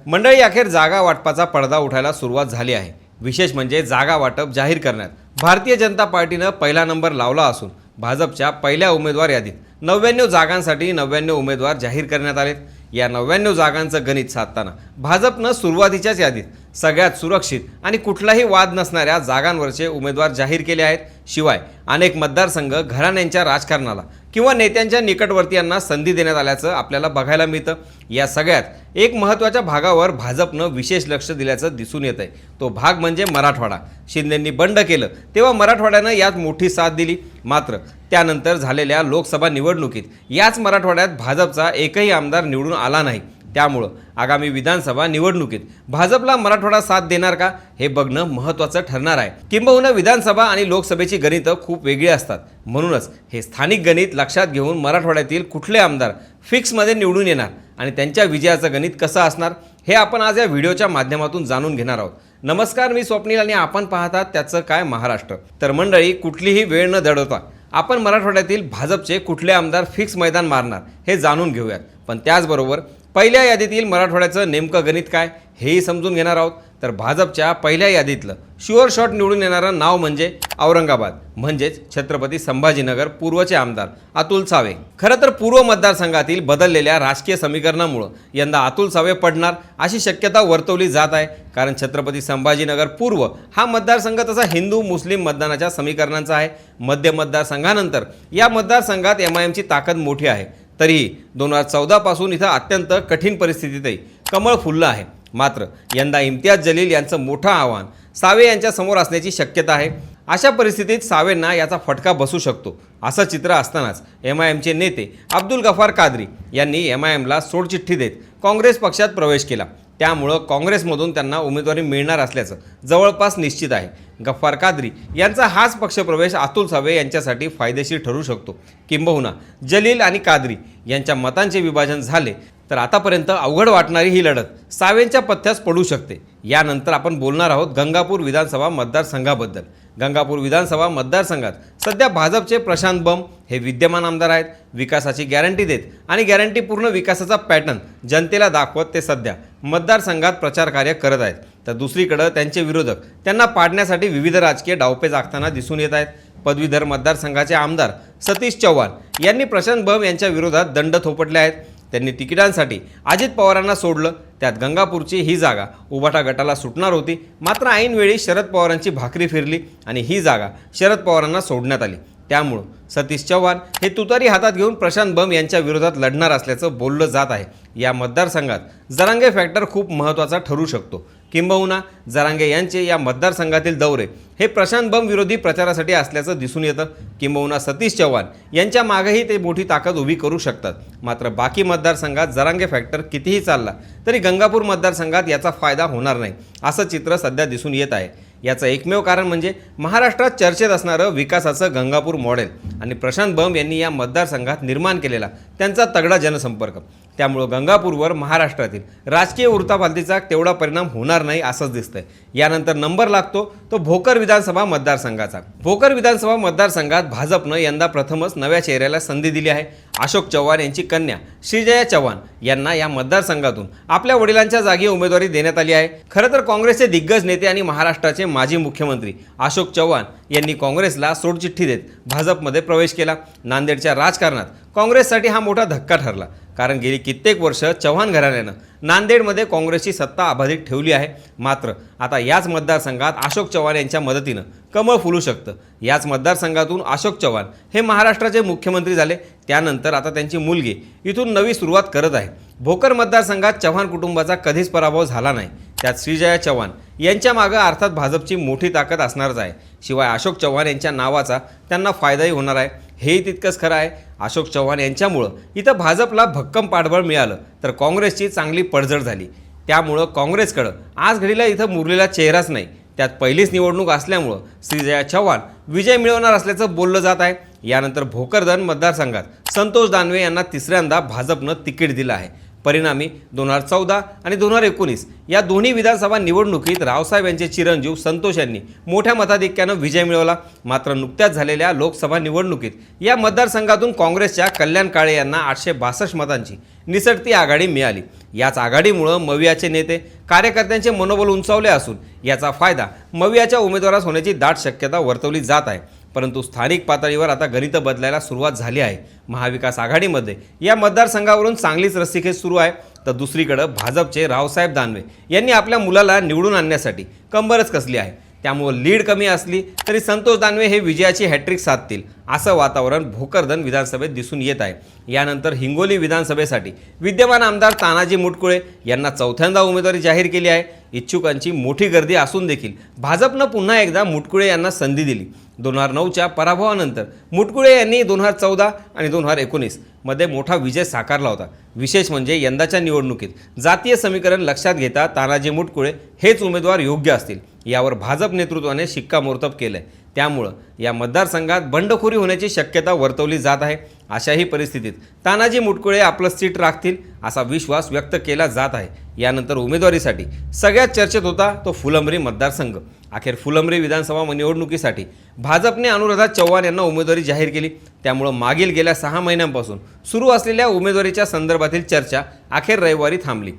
मंडळी, अखेर जागा वाटपाचा पडदा उठायला सुरुवात झाली आहे। विशेष म्हणजे जागा वाटप जाहीर करण्यात भारतीय जनता पार्टीनं पहिला नंबर लावला असून भाजपच्या पहिल्या उमेदवार यादीत 99 जागांसाठी 99 उमेदवार जाहीर करण्यात आलेत। या 99 जागांचं गणित साधताना भाजपनं सुरुवातीच्याच यादीत सगळ्यात सुरक्षित आणि कुठलाही वाद नसणाऱ्या जागांवरचे उमेदवार जाहीर केले आहेत। शिवाय अनेक मतदारसंघ घराण्यांच्या राजकारणाला किंवा नेत्यांच्या निकटवर्तीयांना संधी देण्यात आल्याचं आपल्याला बघायला मिळतं। या सगळ्यात एक महत्त्वाच्या भागावर भाजपनं विशेष लक्ष दिल्याचं दिसून येतंय। तो भाग म्हणजे मराठवाडा। शिंदेंनी बंड केलं तेव्हा मराठवाड्यानं यात मोठी साथ दिली। मात्र त्यानंतर झालेल्या लोकसभा निवडणुकीत याच मराठवाड्यात भाजपचा एकही आमदार निवडून आला नाही। त्यामुळे आगामी विधानसभा निवडणुकीत भाजपला मराठवाडा साथ देणार का हे बघणं महत्त्वाचं ठरणार आहे। किंबहुना विधानसभा आणि लोकसभेची गणितं खूप वेगळी असतात। म्हणूनच हे स्थानिक गणित लक्षात घेऊन मराठवाड्यातील कुठले आमदार फिक्समध्ये निवडून येणार आणि त्यांच्या विजयाचं गणित कसं असणार हे आपण आज या व्हिडिओच्या माध्यमातून जाणून घेणार आहोत। नमस्कार, मी स्वप्नील आणि आपण पाहतात त्याचं काय महाराष्ट्र। तर मंडळी, कुठलीही वेळ न दडवता आपण मराठवाड्यातील भाजपचे कुठले आमदार फिक्स मैदान मारणार हे जाणून घेऊयात। पण त्याचबरोबर पहिल्या यादीतील मराठवाड्याचं नेमकं गणित काय हेही समजून घेणार आहोत। तर भाजपच्या पहिल्या यादीतलं शुअर शॉट निवडून येणारं नाव म्हणजे औरंगाबाद म्हणजेच छत्रपती संभाजीनगर पूर्वचे आमदार अतुल सावे। खरं तर पूर्व मतदारसंघातील बदललेल्या राजकीय समीकरणामुळे यंदा अतुल सावे पडणार अशी शक्यता वर्तवली जात आहे। कारण छत्रपती संभाजीनगर पूर्व हा मतदारसंघ तसा हिंदू मुस्लिम मतदानाच्या समीकरणांचा आहे। मध्य मतदारसंघानंतर या मतदारसंघात MIMची ताकद मोठी आहे। तरीही 2014 पासून इथं अत्यंत कठीण परिस्थितीतही कमळ फुललं आहे। मात्र यंदा इम्तियाज जलील यांचं मोठं आव्हान सावे यांच्या समोर असण्याची शक्यता आहे। अशा परिस्थितीत सावेंना याचा फटका बसू शकतो असं चित्र असतानाच MIMचे नेते अब्दुल गफार कादरी यांनी MIMला सोडचिठ्ठी देत काँग्रेस पक्षात प्रवेश केला। त्यामुळं काँग्रेसमधून त्यांना उमेदवारी मिळणार असल्याचं जवळपास निश्चित आहे। गफ्फार कादरी यांचा हाच पक्षप्रवेश अतुल सावे यांच्यासाठी फायदेशीर ठरू शकतो। किंबहुना जलील आणि कादरी यांच्या मतांचे विभाजन झाले तर आतापर्यंत अवघड वाटणारी ही लढत सावेंच्या पथ्यास पडू शकते। यानंतर आपण बोलणार आहोत गंगापूर विधानसभा मतदारसंघाबद्दल। गंगापूर विधानसभा मतदारसंघात सध्या भाजपचे प्रशांत बंब हे विद्यमान आमदार आहेत। विकासाची गॅरंटी देत आणि गॅरंटीपूर्ण विकासाचा पॅटर्न जनतेला दाखवत ते सध्या मतदारसंघात प्रचार कार्य करत आहेत। तर दुसरीकडे त्यांचे विरोधक त्यांना पाडण्यासाठी विविध राजकीय डावपेच आखताना दिसून येत आहेत। पदवीधर मतदारसंघाचे आमदार सतीश चव्हाण यांनी प्रशांत बंब यांच्या विरोधात दंड थोपटले आहेत। त्यांनी तिकिटांसाठी अजित पवारांना सोडलं। त्यात गंगापूरची ही जागा उभाटा गटाला सुटणार होती। मात्र ऐनवेळी शरद पवारांची भाकरी फिरली आणि ही जागा शरद पवारांना सोडण्यात आली। त्यामुळं सतीश चव्हाण हे तुतारी हातात घेऊन प्रशांत बंब यांच्या विरोधात लढणार असल्याचं बोललं जात आहे। या मतदारसंघात जरांगे फॅक्टर खूप महत्त्वाचा ठरू शकतो। किंबहुना जरांगे यांचे या मतदारसंघातील दौरे हे प्रशांत बंब विरोधी प्रचारासाठी असल्याचं दिसून येतं। किंबहुना सतीश चव्हाण यांच्या मागेही ते मोठी ताकद उभी करू शकतात। मात्र बाकी मतदारसंघात जरांगे फॅक्टर कितीही चालला तरी गंगापूर मतदारसंघात याचा फायदा होणार नाही असं चित्र सध्या दिसून येत आहे। याचं एकमेव कारण म्हणजे महाराष्ट्रात चर्चेत असणारं विकासाचं गंगापूर मॉडेल आणि प्रशांत बंब यांनी या मतदारसंघात निर्माण केलेला त्यांचा तगडा जनसंपर्क। त्यामुळे गंगापूरवर महाराष्ट्रातील राजकीय उरतापालतीचा तेवढा परिणाम होणार नाही असंच दिसतंय। यानंतर नंबर लागतो तो भोकर विधानसभा मतदारसंघाचा। भोकर विधानसभा मतदारसंघात भाजपनं यंदा प्रथमच नव्या चेहऱ्याला संधी दिली आहे। अशोक चव्हाण यांची कन्या श्रीजया चव्हाण यांना या मतदारसंघातून आपल्या वडिलांच्या जागी उमेदवारी देण्यात आली आहे। खरं तर काँग्रेसचे दिग्गज नेते आणि महाराष्ट्राचे माजी मुख्यमंत्री अशोक चव्हाण यांनी काँग्रेसला सोडचिठ्ठी देत भाजपमध्ये प्रवेश केला। नांदेडच्या राजकारणात काँग्रेससाठी हा मोठा धक्का ठरला। कारण गेली कित्येक वर्ष चव्हाण घराण्यानं नांदेडमध्ये काँग्रेसची सत्ता अबाधित ठेवली आहे। मात्र आता याच मतदारसंघात अशोक चव्हाण यांच्या मदतीनं कमळ फुलू शकतं। याच मतदारसंघातून अशोक चव्हाण हे महाराष्ट्राचे मुख्यमंत्री झाले। त्यानंतर आता त्यांची मुलगी इथून नवी सुरुवात करत आहे। भोकर मतदारसंघात चव्हाण कुटुंबाचा कधीच पराभव झाला नाही। त्यात श्रीजया चव्हाण यांच्या मागे अर्थात भाजपची मोठी ताकद असणारच आहे। शिवाय अशोक चव्हाण यांच्या नावाचा त्यांना फायदाही होणार आहे हेही तितकंच खरं आहे। अशोक चव्हाण यांच्यामुळं इथं भाजपला भक्कम पाठबळ मिळालं तर काँग्रेसची चांगली पडझड झाली। त्यामुळं काँग्रेसकडं आज घडीला इथं मुरलेला चेहराच नाही। त्यात पहिलीच निवडणूक असल्यामुळं श्रीजया चव्हाण विजय मिळवणार असल्याचं बोललं जात आहे। यानंतर भोकरदन मतदारसंघात संतोष दानवे यांना तिसऱ्यांदा भाजपनं तिकीट दिलं आहे। परिणामी 2014 आणि 2019 या दोन्ही विधानसभा निवडणुकीत रावसाहेब यांचे चिरंजीव संतोष यांनी मोठ्या मताधिक्यानं विजय मिळवला। मात्र नुकत्याच झालेल्या लोकसभा निवडणुकीत या मतदारसंघातून काँग्रेसच्या कल्याण काळे यांना 862 मतांची निसटती आघाडी मिळाली। याच आघाडीमुळे मवियाचे नेते कार्यकर्त्यांचे मनोबल उंचावले असून याचा फायदा मवियाच्या उमेदवारास होण्याची दाट शक्यता वर्तवली जात आहे। परंतु स्थानिक पातळीवर आता गणित बदलायला सुरुवात झाली आहे। महाविकास आघाडीमध्ये या मतदारसंघावरून चांगलीच रस्सीखेच सुरू आहे, तर दुसरीकडे भाजपचे रावसाहेब दानवे यांनी आपल्या मुलाला निवडून आणण्यासाठी कंबरच कसली आहे। त्यामुळे लीड कमी असली तरी संतोष दानवे हे विजयाची हॅट्रिक साधतील असं वातावरण भोकरदन विधानसभेत दिसून येत आहे। यानंतर हिंगोली विधानसभेसाठी विद्यमान आमदार तानाजी मुटकुळे यांना चौथ्यांदा उमेदवारी जाहीर केली आहे। इच्छुकांची मोठी गर्दी असून देखील भाजपनं पुन्हा एकदा मुटकुळे यांना संधी दिली। 2009च्या पराभवानंतर मुटकुळे यांनी 2014 आणि 2019 मध्ये मोठा विजय साकारला होता। विशेष म्हणजे यंदाच्या निवडणुकीत जातीय समीकरण लक्षात घेता तानाजी मुटकुळे हेच उमेदवार योग्य असतील यावर भाजप नेतृत्वाने शिक्कामोर्तब केलंय। त्यामुळे या मतदारसंघात बंडखोरी होण्याची शक्यता वर्तवली जात आहे। अशाही परिस्थितीत तानाजी मुटकुळे आपलं सीट राखतील असा विश्वास व्यक्त केला जात आहे। यानंतर उमेदवारीसाठी सगळ्यात चर्चेत होता तो फुलंब्री मतदारसंघ। अखेर फुलंब्री विधानसभा निवडणुकीसाठी भाजपने अनुराधा चव्हाण यांना उमेदवारी जाहीर केली। त्यामुळे मागील गेल्या 6 महिन्यांपासून सुरू असलेल्या उमेदवारीच्या संदर्भातील चर्चा अखेर रविवारी थांबली।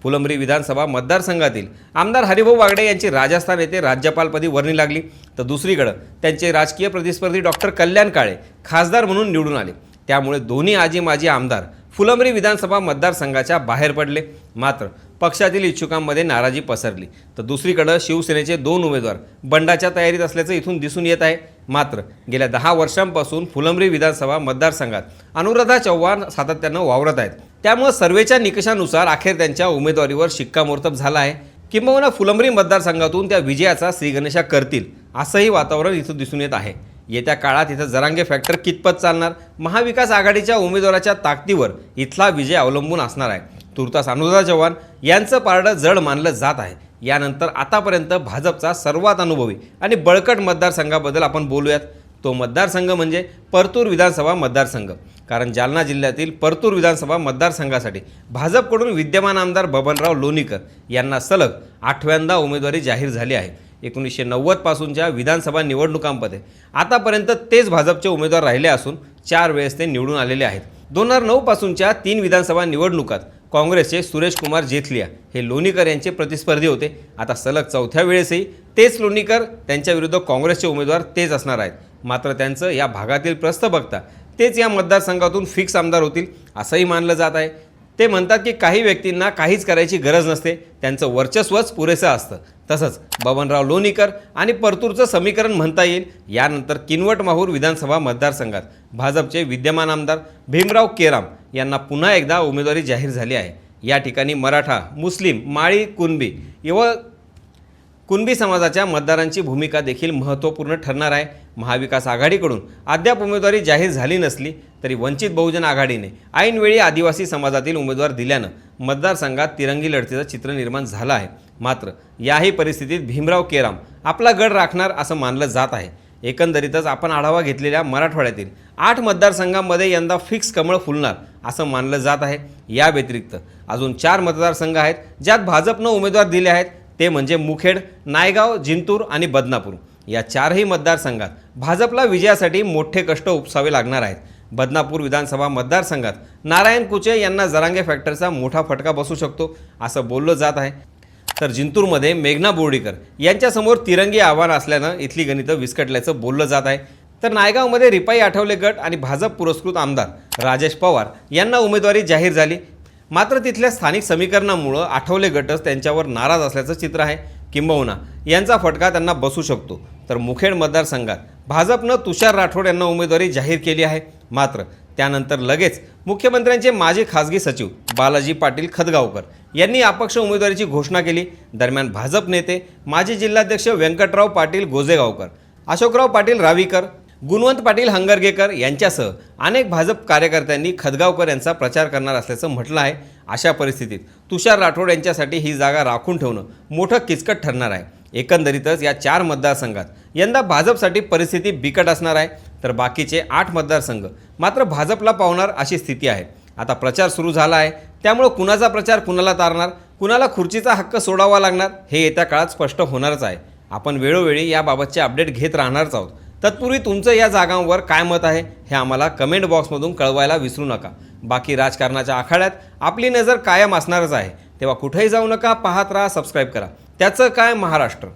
फुलंब्री विधानसभा मतदारसंघातील आमदार हरिभाऊ बागडे यांची राजस्थान येथे राज्यपालपदी वर्णी लागली, तर दुसरीकडे त्यांचे राजकीय प्रतिस्पर्धी डॉक्टर कल्याण काळे खासदार म्हणून निवडून आले। त्यामुळे दोन्ही आजी माजी आमदार फुलंब्री विधानसभा मतदारसंघाच्या बाहेर पडले। मात्र पक्षातील इच्छुकांमध्ये नाराजी पसरली, तर दुसरीकडे शिवसेनेचे 2 उमेदवार बंडाच्या तयारीत असल्याचं इथून दिसून येत आहे। मात्र गेल्या 10 वर्षांपासून फुलंब्री विधानसभा मतदारसंघात अनुराधा चव्हाण सातत्यानं वावरत आहेत। त्यामुळे सर्वेच्या निकषानुसार अखेर त्यांच्या उमेदवारीवर शिक्कामोर्तब झाला आहे। किंबहुना फुलंब्री मतदारसंघातून त्या विजयाचा श्रीगणेशा करतील असंही वातावरण इथं दिसून येत आहे। येत्या काळात इथं जरांगे फॅक्टर कितपत चालणार, महाविकास आघाडीच्या उमेदवाराच्या ताकदीवर इथला विजय अवलंबून असणार आहे। तुर्तास अनुराधा चव्हाण यांचं पारडं जड मानलं जात आहे। यानंतर आतापर्यंत भाजपचा सर्वात अनुभवी आणि बळकट मतदारसंघाबद्दल आपण बोलूयात। तो मतदारसंघ म्हणजे परतूर विधानसभा मतदारसंघ। कारण जालना जिल्ह्यातील परतूर विधानसभा मतदारसंघासाठी भाजपकडून विद्यमान आमदार बबनराव लोणीकर यांना सलग 8व्यांदा उमेदवारी जाहीर झाली आहे। 1990 पासूनच्या विधानसभा निवडणुकांमध्ये आतापर्यंत तेच भाजपचे उमेदवार राहिले असून 4 वेळेस ते निवडून आलेले आहेत। 2009 पासूनच्या 3 विधानसभा निवडणुकात काँग्रेसचे सुरेश कुमार जेथलिया हे लोणीकर यांचे प्रतिस्पर्धी होते। आता सलग 4थ्या वेळेसही तेच लोणीकर, त्यांच्या विरुद्ध काँग्रेसचे उमेदवार तेच असणार आहेत। मात्र त्यांचं या भागातील प्रस्थ बघता तेच या मतदारसंघातून फिक्स आमदार होतील असंही मानलं जात आहे। ते म्हणतात की काही व्यक्तींना काहीच करायची गरज नसते, त्यांचं वर्चस्वच पुरेसं असतं। तसंच बबनराव लोणीकर आणि परतूरचं समीकरण म्हणता येईल। यानंतर किनवट माहूर विधानसभा मतदारसंघात भाजपचे विद्यमान आमदार भीमराव केराम यांना पुन्हा एकदा उमेदवारी जाहीर झाली आहे। या ठिकाणी मराठा, मुस्लिम, माळी, कुणबी समाजाच्या मतदारांची भूमिका देखील महत्त्वपूर्ण ठरणार आहे। महाविकास आघाडीकडून अद्याप उमेदवारी जाहीर झाली नसली तरी वंचित बहुजन आघाडीने ऐनवेळी आदिवासी समाजातील उमेदवार दिल्यानं मतदारसंघात तिरंगी लढतीचं चित्र निर्माण झालं आहे। मात्र याही परिस्थितीत भीमराव केराम आपला गड राखणार असं मानलं जात आहे। एकंदरीतच आपण आढावा घेतलेल्या मराठवाड्यातील 8 मतदारसंघांमध्ये यंदा फिक्स कमळ फुलणार असं मानलं जात आहे। या व्यतिरिक्त अजून 4 मतदारसंघ आहेत ज्यात भाजपनं उमेदवार दिले आहेत, ते म्हणजे मुखेड, नायगाव, जिंतूर आणि बदनापूर। या 4ही मतदारसंघात भाजपला विजयासाठी मोठे कष्ट उपसावे लागणार आहेत। बदनापूर विधानसभा मतदारसंघात नारायण कुचे यांना जरांगे फॅक्टरचा मोठा फटका बसू शकतो असं बोललं जात आहे। तर जिंतूरमध्ये मेघना बोर्डीकर यांच्यासमोर तिरंगी आव्हान असल्यानं इथली गणितं विस्कटल्याचं बोललं जात आहे। तर नायगावमध्ये रिपाई आठवले गट आणि भाजप पुरस्कृत आमदार राजेश पवार यांना उमेदवारी जाहीर झाली। मात्र तिथल्या स्थानिक समीकरणामुळे आठवले गटच त्यांच्यावर नाराज असल्याचं चित्र आहे। किंबहुना यांचा फटका त्यांना बसू शकतो। तर मुखेड मतदारसंघात भाजपनं तुषार राठोड यांना उमेदवारी जाहीर केली आहे। मात्र त्यानंतर लगेच मुख्यमंत्र्यांचे माजी खासगी सचिव बालाजी पाटील खदगावकर यांनी अपक्ष उमेदवारीची घोषणा केली। दरम्यान भाजप नेते माजी जिल्हाध्यक्ष व्यंकटराव पाटील गोजेगावकर, अशोकराव पाटील रावीकर, गुणवंत पाटील हंगरगेकर यांच्यासह अनेक भाजप कार्यकर्त्यांनी खदगावकर यांचा प्रचार करणार असल्याचं म्हटलं आहे। अशा परिस्थितीत तुषार राठोड यांच्यासाठी ही जागा राखून ठेवणं मोठं किचकट ठरणार आहे। एकंदरीतच या 4 मतदारसंघात यंदा भाजपसाठी परिस्थिती बिकट असणार आहे, तर बाकीचे 8 मतदारसंघ मात्र भाजपला पावणार अशी स्थिती आहे। आता प्रचार सुरू झाला आहे, त्यामुळे कुणाचा प्रचार कुणाला तारणार, कुणाला खुर्चीचा हक्क सोडावा लागणार हे येत्या काळात स्पष्ट होणारच आहे। आपण वेळोवेळी याबाबतचे अपडेट घेत राहणारच आहोत। तत्पूर्वी तुमचं या जागांवर काय मत आहे हे आम्हाला कमेंट बॉक्समधून कळवायला विसरू नका. बाकी राजकारणाच्या आखाड्यात आपली नजर कायम असणारच आहे, तेव्हा कुठेही जाऊ नका, पाहत राहा, सबस्क्राईब करा. त्याचं काय महाराष्ट्र.